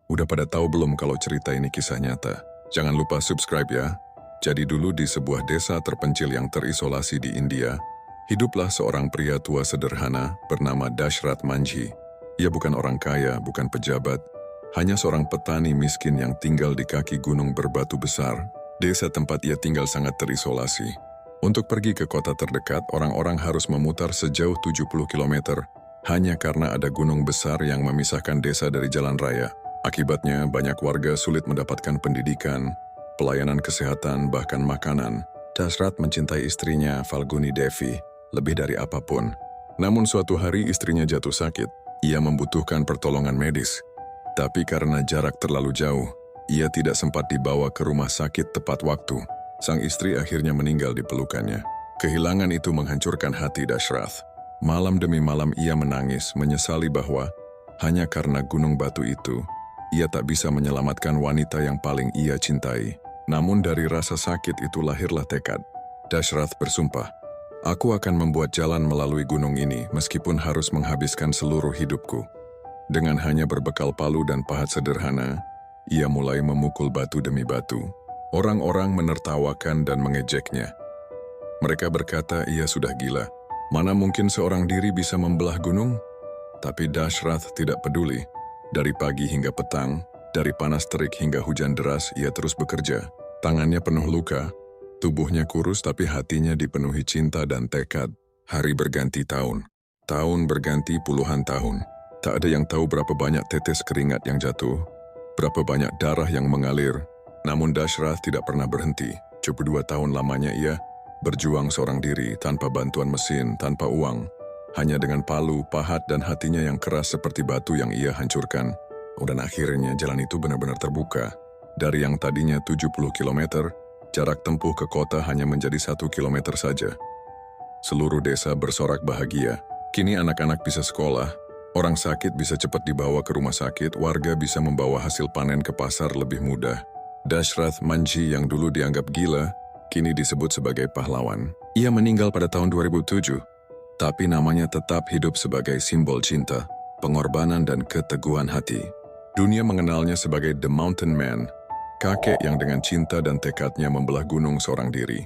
Udah pada tahu belum kalau cerita ini kisah nyata? Jangan lupa subscribe ya. Jadi dulu di sebuah desa terpencil yang terisolasi di India, hiduplah seorang pria tua sederhana bernama Dashrath Manjhi. Ia bukan orang kaya, bukan pejabat, hanya seorang petani miskin yang tinggal di kaki gunung berbatu besar. Desa tempat ia tinggal sangat terisolasi. Untuk pergi ke kota terdekat, orang-orang harus memutar sejauh 70 km, hanya karena ada gunung besar yang memisahkan desa dari jalan raya. Akibatnya, banyak warga sulit mendapatkan pendidikan, pelayanan kesehatan, bahkan makanan. Dashrath mencintai istrinya, Falguni Devi, lebih dari apapun. Namun suatu hari istrinya jatuh sakit. Ia membutuhkan pertolongan medis. Tapi karena jarak terlalu jauh, ia tidak sempat dibawa ke rumah sakit tepat waktu. Sang istri akhirnya meninggal di pelukannya. Kehilangan itu menghancurkan hati Dashrath. Malam demi malam ia menangis, menyesali bahwa hanya karena gunung batu itu, ia tak bisa menyelamatkan wanita yang paling ia cintai. Namun dari rasa sakit itu lahirlah tekad. Dashrath bersumpah, "Aku akan membuat jalan melalui gunung ini meskipun harus menghabiskan seluruh hidupku." Dengan hanya berbekal palu dan pahat sederhana, ia mulai memukul batu demi batu. Orang-orang menertawakan dan mengejeknya. Mereka berkata ia sudah gila. Mana mungkin seorang diri bisa membelah gunung? Tapi Dashrath tidak peduli. Dari pagi hingga petang, dari panas terik hingga hujan deras, ia terus bekerja. Tangannya penuh luka, tubuhnya kurus tapi hatinya dipenuhi cinta dan tekad. Hari berganti tahun. Tahun berganti puluhan tahun. Tak ada yang tahu berapa banyak tetes keringat yang jatuh, berapa banyak darah yang mengalir. Namun Dashrath tidak pernah berhenti. Cukup 2 tahun lamanya ia berjuang seorang diri, tanpa bantuan mesin, tanpa uang. Hanya dengan palu, pahat, dan hatinya yang keras seperti batu yang ia hancurkan. Dan akhirnya jalan itu benar-benar terbuka. Dari yang tadinya 70 km, jarak tempuh ke kota hanya menjadi 1 km saja. Seluruh desa bersorak bahagia. Kini anak-anak bisa sekolah, orang sakit bisa cepat dibawa ke rumah sakit, warga bisa membawa hasil panen ke pasar lebih mudah. Dashrath Manjhi yang dulu dianggap gila, kini disebut sebagai pahlawan. Ia meninggal pada tahun 2007, tapi namanya tetap hidup sebagai simbol cinta, pengorbanan dan keteguhan hati. Dunia mengenalnya sebagai The Mountain Man, kakek yang dengan cinta dan tekadnya membelah gunung seorang diri.